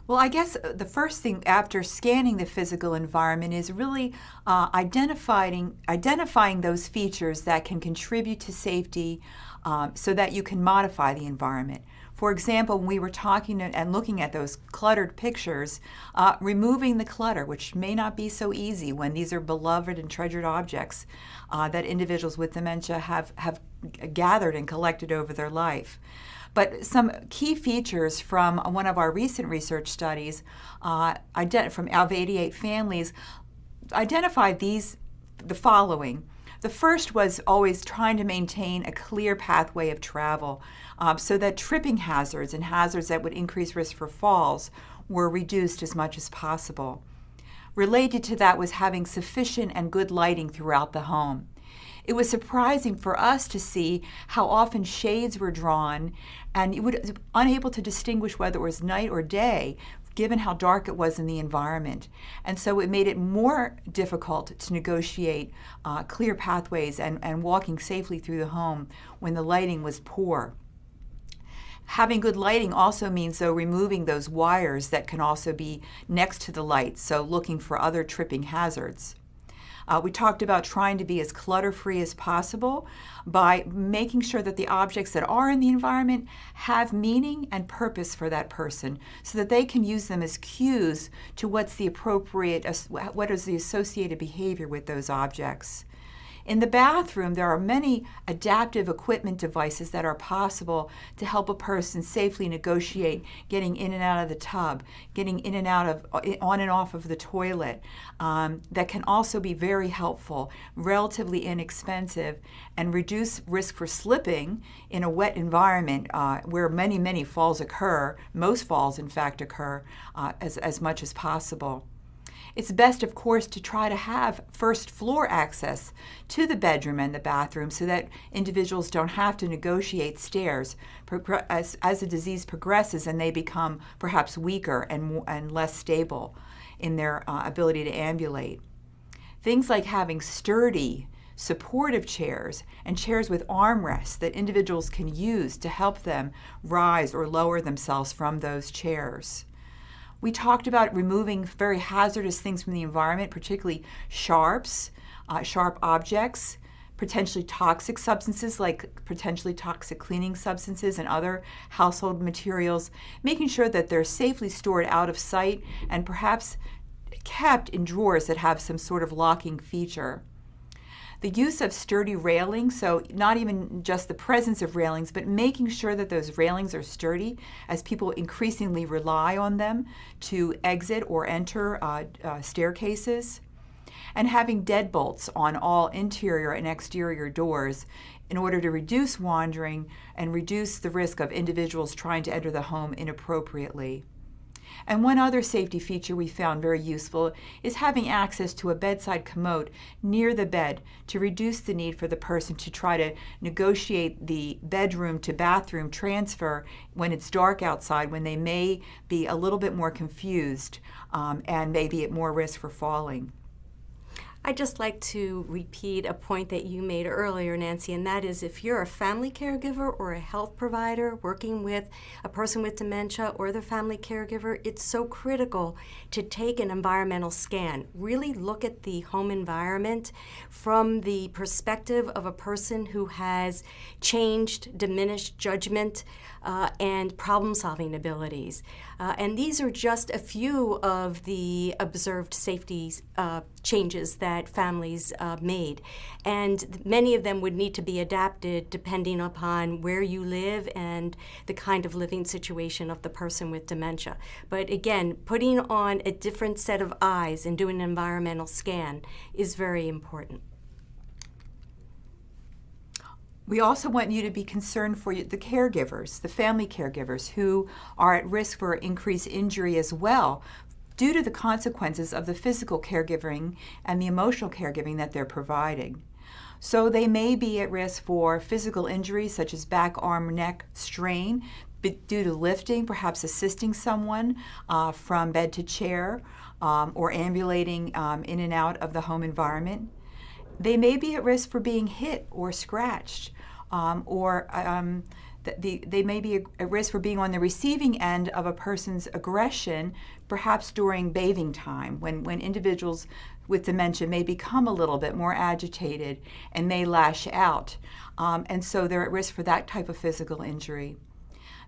Well, I guess the first thing after scanning the physical environment is really identifying those features that can contribute to safety, so that you can modify the environment. For example, when we were talking and looking at those cluttered pictures, removing the clutter, which may not be so easy when these are beloved and treasured objects that individuals with dementia have gathered and collected over their life. But some key features from one of our recent research studies from of 88 families identified the following. The first was always trying to maintain a clear pathway of travel, so that tripping hazards and hazards that would increase risk for falls were reduced as much as possible. Related to that was having sufficient and good lighting throughout the home. It was surprising for us to see how often shades were drawn, and you were unable to distinguish whether it was night or day, given how dark it was in the environment. And so it made it more difficult to negotiate clear pathways and walking safely through the home when the lighting was poor. Having good lighting also means, though, removing those wires that can also be next to the lights, so looking for other tripping hazards. We talked about trying to be as clutter-free as possible by making sure that the objects that are in the environment have meaning and purpose for that person, so that they can use them as cues to what is the associated behavior with those objects. In the bathroom, there are many adaptive equipment devices that are possible to help a person safely negotiate getting in and out of the tub, getting in and on and off of the toilet, that can also be very helpful, relatively inexpensive, and reduce risk for slipping in a wet environment where many, many falls occur. Most falls, in fact, occur as much as possible. It's best, of course, to try to have first floor access to the bedroom and the bathroom so that individuals don't have to negotiate stairs as the disease progresses and they become perhaps weaker and less stable in their ability to ambulate. Things like having sturdy, supportive chairs and chairs with armrests that individuals can use to help them rise or lower themselves from those chairs. We talked about removing very hazardous things from the environment, particularly sharp objects, potentially toxic substances like potentially toxic cleaning substances and other household materials, making sure that they're safely stored out of sight and perhaps kept in drawers that have some sort of locking feature. The use of sturdy railings, so not even just the presence of railings, but making sure that those railings are sturdy as people increasingly rely on them to exit or enter staircases. And having deadbolts on all interior and exterior doors in order to reduce wandering and reduce the risk of individuals trying to enter the home inappropriately. And one other safety feature we found very useful is having access to a bedside commode near the bed to reduce the need for the person to try to negotiate the bedroom to bathroom transfer when it's dark outside, when they may be a little bit more confused and may be at more risk for falling. I'd just like to repeat a point that you made earlier, Nancy, and that is if you're a family caregiver or a health provider working with a person with dementia or the family caregiver, it's so critical to take an environmental scan. Really look at the home environment from the perspective of a person who has changed, diminished judgment, and problem-solving abilities. And these are just a few of the observed safety changes that families made. And many of them would need to be adapted depending upon where you live and the kind of living situation of the person with dementia. But again, putting on a different set of eyes and doing an environmental scan is very important. We also want you to be concerned for the caregivers, the family caregivers, who are at risk for increased injury as well due to the consequences of the physical caregiving and the emotional caregiving that they're providing. So they may be at risk for physical injuries such as back, arm, neck strain due to lifting, perhaps assisting someone from bed to chair or ambulating in and out of the home environment. They may be at risk for being hit or scratched or They may be at risk for being on the receiving end of a person's aggression, perhaps during bathing time, when individuals with dementia may become a little bit more agitated and may lash out. And so they're at risk for that type of physical injury.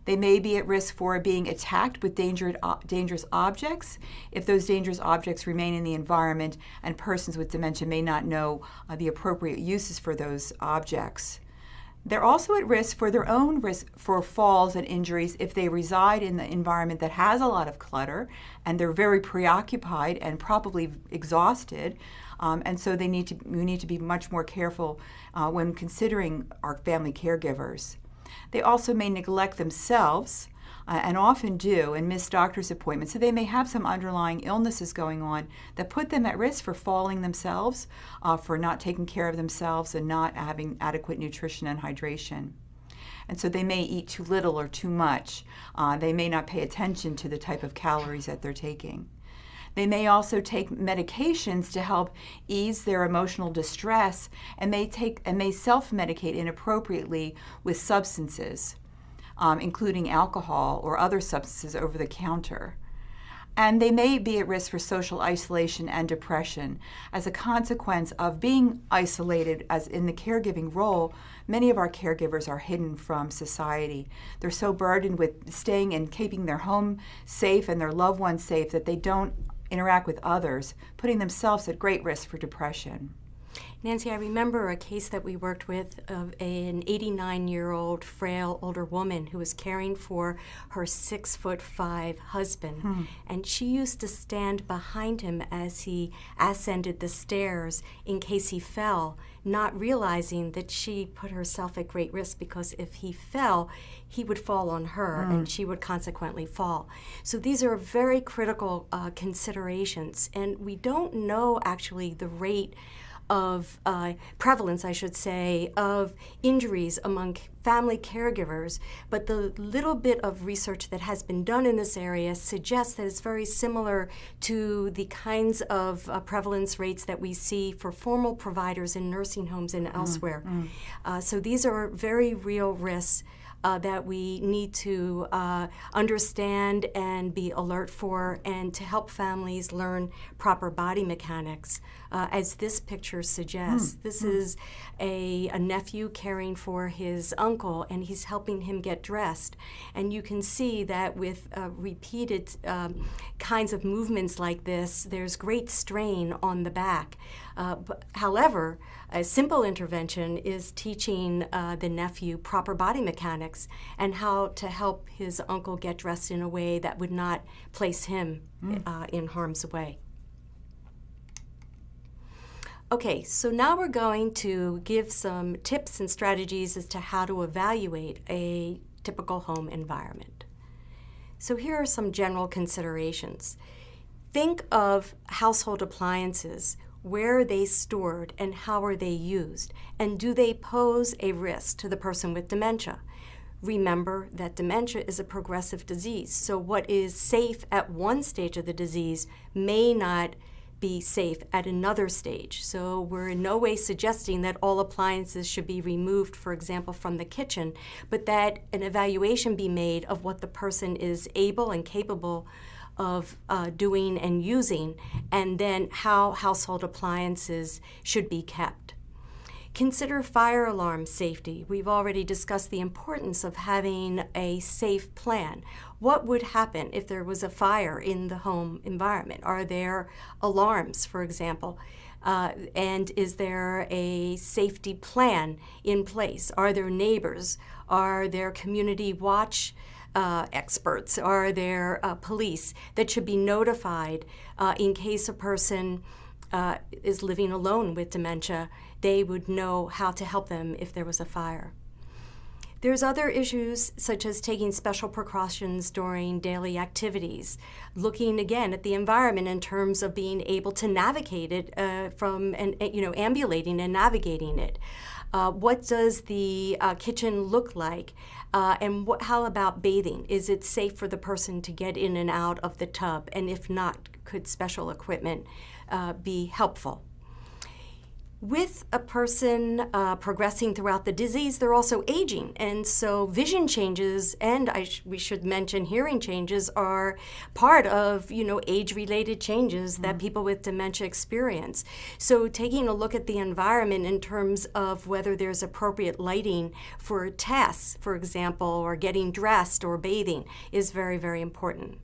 They may be at risk for being attacked with dangerous objects if those dangerous objects remain in the environment and persons with dementia may not know the appropriate uses for those objects. They're also at risk for their own risk for falls and injuries if they reside in the environment that has a lot of clutter and they're very preoccupied and probably exhausted. And so we need to be much more careful when considering our family caregivers. They also may neglect themselves, and often do, and miss doctor's appointments. So they may have some underlying illnesses going on that put them at risk for falling themselves, for not taking care of themselves and not having adequate nutrition and hydration. And so they may eat too little or too much. They may not pay attention to the type of calories that they're taking. They may also take medications to help ease their emotional distress and may self-medicate inappropriately with substances, including alcohol or other substances over the counter. And they may be at risk for social isolation and depression. As a consequence of being isolated as in the caregiving role, many of our caregivers are hidden from society. They're so burdened with staying and keeping their home safe and their loved ones safe that they don't interact with others, putting themselves at great risk for depression. Nancy, I remember a case that we worked with of an 89-year-old frail older woman who was caring for her 6'5" husband. And she used to stand behind him as he ascended the stairs in case he fell, not realizing that she put herself at great risk because if he fell, he would fall on her and she would consequently fall. So these are very critical considerations, and we don't know actually the rate of prevalence, I should say, of injuries among family caregivers, but the little bit of research that has been done in this area suggests that it's very similar to the kinds of prevalence rates that we see for formal providers in nursing homes and elsewhere. So these are very real risks that we need to understand and be alert for, and to help families learn proper body mechanics. As this picture suggests, this is a nephew caring for his uncle, and he's helping him get dressed. And you can see that with repeated kinds of movements like this, there's great strain on the back. However, a simple intervention is teaching the nephew proper body mechanics and how to help his uncle get dressed in a way that would not place him in harm's way. Okay, so now we're going to give some tips and strategies as to how to evaluate a typical home environment. So here are some general considerations. Think of household appliances. Where are they stored and how are they used? And do they pose a risk to the person with dementia? Remember that dementia is a progressive disease, so what is safe at one stage of the disease may not be safe at another stage. So we're in no way suggesting that all appliances should be removed, for example, from the kitchen, but that an evaluation be made of what the person is able and capable of doing and using, and then how household appliances should be kept. Consider fire alarm safety. We've already discussed the importance of having a safe plan. What would happen if there was a fire in the home environment? Are there alarms, for example? And is there a safety plan in place? Are there neighbors? Are there community watch experts? Are there police that should be notified in case a person is living alone with dementia? They would know how to help them if there was a fire. There's other issues such as taking special precautions during daily activities, looking again at the environment in terms of being able to navigate it ambulating and navigating it. What does the kitchen look like? And how about bathing? Is it safe for the person to get in and out of the tub? And if not, could special equipment be helpful? With a person progressing throughout the disease, they're also aging. And so vision changes, and we should mention hearing changes, are part of, age-related changes that people with dementia experience. So taking a look at the environment in terms of whether there's appropriate lighting for tests, for example, or getting dressed or bathing is very, very important.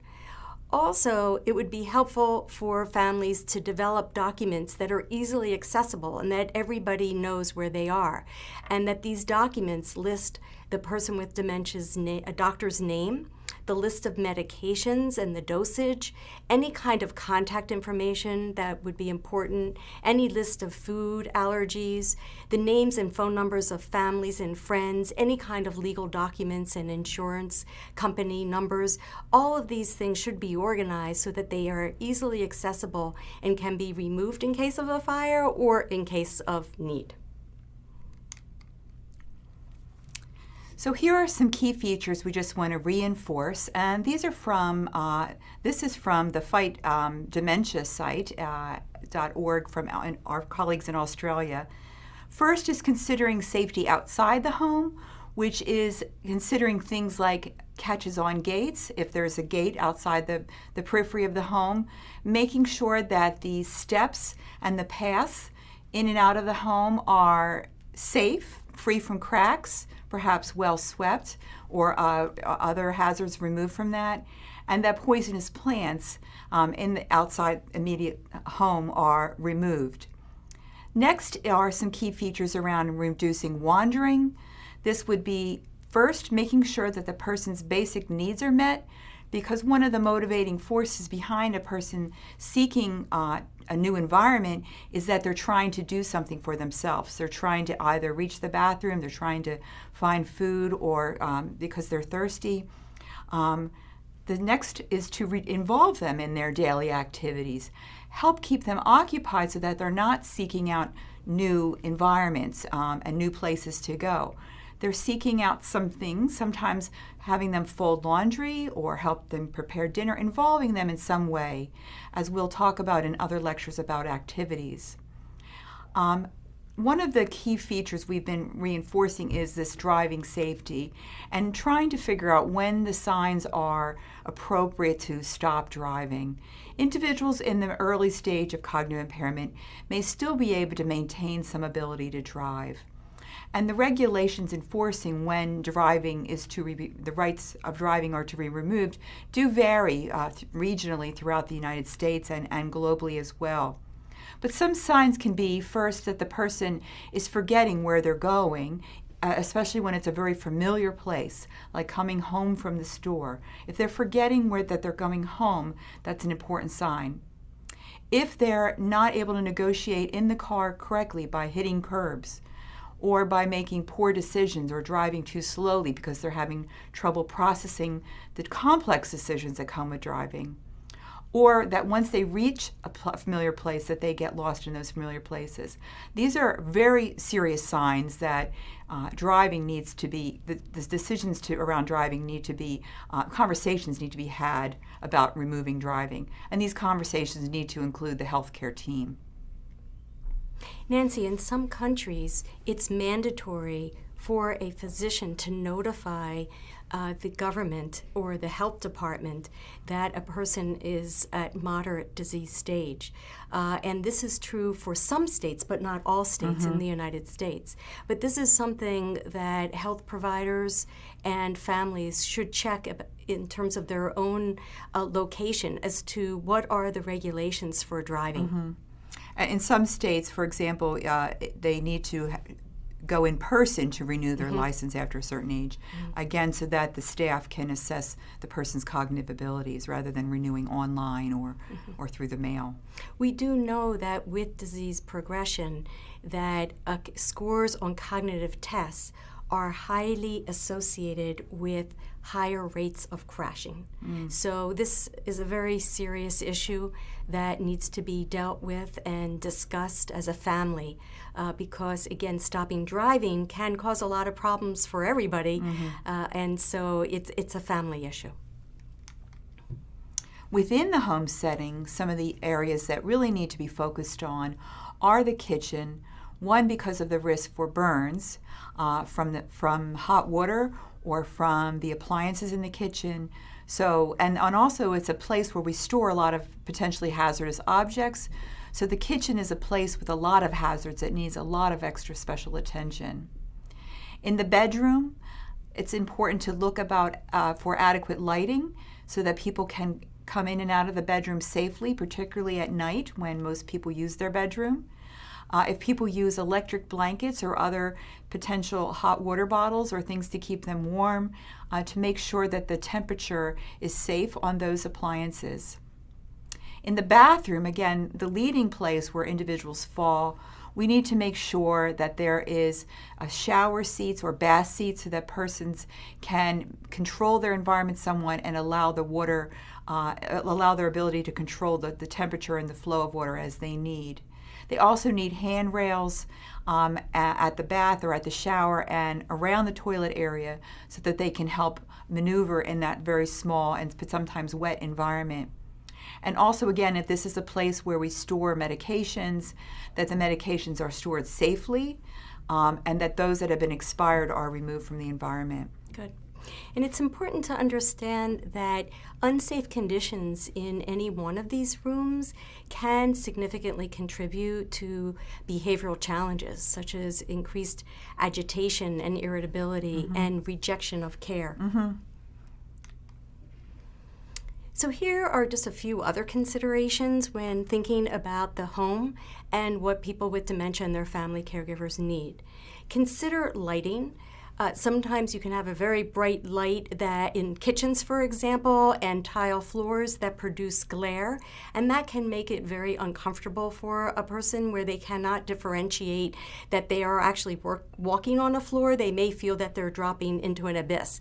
Also, it would be helpful for families to develop documents that are easily accessible and that everybody knows where they are, and that these documents list the person with dementia's a doctor's name, the list of medications and the dosage, any kind of contact information that would be important, any list of food allergies, the names and phone numbers of families and friends, any kind of legal documents and insurance company numbers. All of these things should be organized so that they are easily accessible and can be removed in case of a fire or in case of need. So here are some key features we just want to reinforce, and these are from, this is from the Fight Dementia site, .org, from our colleagues in Australia. First is considering safety outside the home, which is considering things like catches on gates, if there's a gate outside the periphery of the home, making sure that the steps and the paths in and out of the home are safe, free from cracks, perhaps well swept, or other hazards removed from that, and that poisonous plants in the outside immediate home are removed. Next are some key features around reducing wandering. This would be first making sure that the person's basic needs are met, because one of the motivating forces behind a person seeking a new environment is that they're trying to do something for themselves. They're trying to either reach the bathroom, they're trying to find food, or because they're thirsty. The next is to involve them in their daily activities. Help keep them occupied so that they're not seeking out new environments and new places to go. They're seeking out some things, sometimes having them fold laundry or help them prepare dinner, involving them in some way, as we'll talk about in other lectures about activities. One of the key features we've been reinforcing is this driving safety and trying to figure out when the signs are appropriate to stop driving. Individuals in the early stage of cognitive impairment may still be able to maintain some ability to drive. And the regulations enforcing when driving is the rights of driving are to be removed do vary regionally throughout the United States and globally as well. But some signs can be, first, that the person is forgetting where they're going, especially when it's a very familiar place, like coming home from the store. If they're forgetting that they're going home, that's an important sign. If they're not able to negotiate in the car correctly by hitting curbs, or by making poor decisions or driving too slowly because they're having trouble processing the complex decisions that come with driving, or that once they reach a familiar place that they get lost in those familiar places. These are very serious signs that driving needs to be, the decisions around driving need to be, conversations need to be had about removing driving. And these conversations need to include the healthcare team. Nancy, in some countries, it's mandatory for a physician to notify the government or the health department that a person is at moderate disease stage. And this is true for some states, but not all states in the United States. But this is something that health providers and families should check in terms of their own location as to what are the regulations for driving. In some states, for example, they need to go in person to renew their license after a certain age, again, so that the staff can assess the person's cognitive abilities rather than renewing online or through the mail. We do know that with disease progression, that scores on cognitive tests are highly associated with higher rates of crashing. So this is a very serious issue that needs to be dealt with and discussed as a family because, again, stopping driving can cause a lot of problems for everybody, and so it's a family issue. Within the home setting, some of the areas that really need to be focused on are the kitchen, One, because of the risk for burns from hot water or from the appliances in the kitchen. So, and also it's a place where we store a lot of potentially hazardous objects. So the kitchen is a place with a lot of hazards that needs a lot of extra special attention. In the bedroom, it's important to look for adequate lighting so that people can come in and out of the bedroom safely, particularly at night when most people use their bedroom. If people use electric blankets or other potential hot water bottles or things to keep them warm, to make sure that the temperature is safe on those appliances. In the bathroom, again, the leading place where individuals fall, we need to make sure that there is shower seats or bath seats so that persons can control their environment somewhat and allow the water, allow their ability to control the temperature and the flow of water as they need. They also need handrails at the bath or at the shower and around the toilet area so that they can help maneuver in that very small and sometimes wet environment. And also, again, if this is a place where we store medications, that the medications are stored safely and that those that have been expired are removed from the environment. Good. And it's important to understand that unsafe conditions in any one of these rooms can significantly contribute to behavioral challenges such as increased agitation and irritability and rejection of care. So here are just a few other considerations when thinking about the home and what people with dementia and their family caregivers need. Consider lighting. Sometimes you can have a very bright light that in kitchens, for example, and tile floors that produce glare, and that can make it very uncomfortable for a person where they cannot differentiate that they are actually walking on a floor. They may feel that they're dropping into an abyss.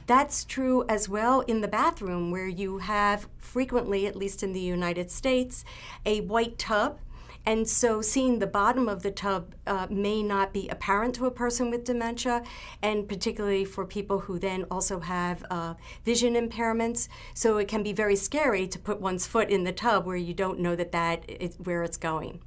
That's true as well in the bathroom, where you have frequently, at least in the United States, a white tub. And so seeing the bottom of the tub may not be apparent to a person with dementia, and particularly for people who then also have vision impairments. So it can be very scary to put one's foot in the tub where you don't know that is where it's going.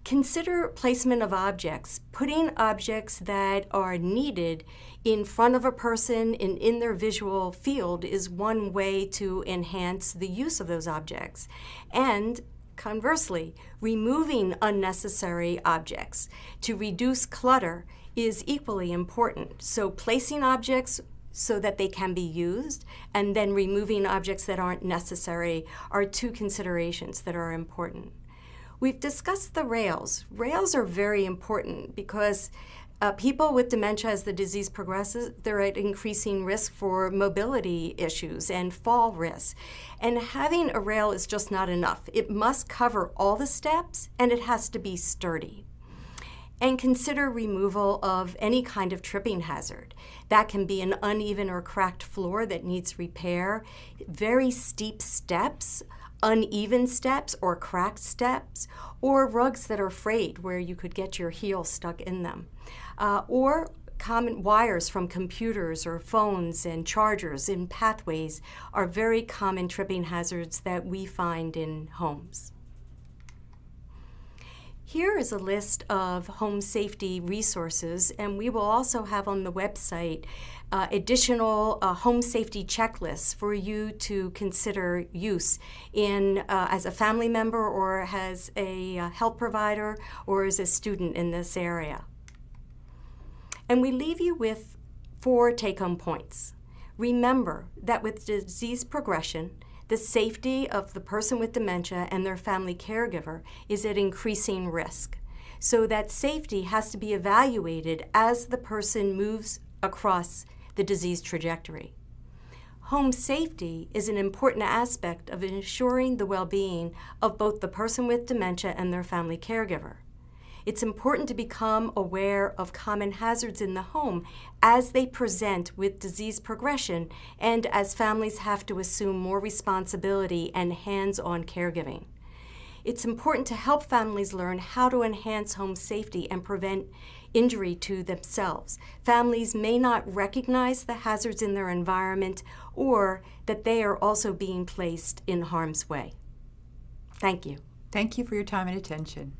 Consider placement of objects. Putting objects that are needed in front of a person in their visual field is one way to enhance the use of those objects. And conversely, removing unnecessary objects to reduce clutter is equally important. So placing objects so that they can be used and then removing objects that aren't necessary are two considerations that are important. We've discussed the rails. Rails are very important because people with dementia, as the disease progresses, they're at increasing risk for mobility issues and fall risks. And having a rail is just not enough. It must cover all the steps, and it has to be sturdy. And consider removal of any kind of tripping hazard. That can be an uneven or cracked floor that needs repair, very steep steps, uneven steps or cracked steps, or rugs that are frayed where you could get your heel stuck in them. Or common wires from computers or phones and chargers in pathways are very common tripping hazards that we find in homes. Here is a list of home safety resources, and we will also have on the website additional home safety checklists for you to consider use in as a family member or as a health provider or as a student in this area. And we leave you with 4 take-home points. Remember that with disease progression, the safety of the person with dementia and their family caregiver is at increasing risk. So that safety has to be evaluated as the person moves across the disease trajectory. Home safety is an important aspect of ensuring the well-being of both the person with dementia and their family caregiver. It's important to become aware of common hazards in the home as they present with disease progression and as families have to assume more responsibility and hands-on caregiving. It's important to help families learn how to enhance home safety and prevent injury to themselves. Families may not recognize the hazards in their environment or that they are also being placed in harm's way. Thank you. Thank you for your time and attention.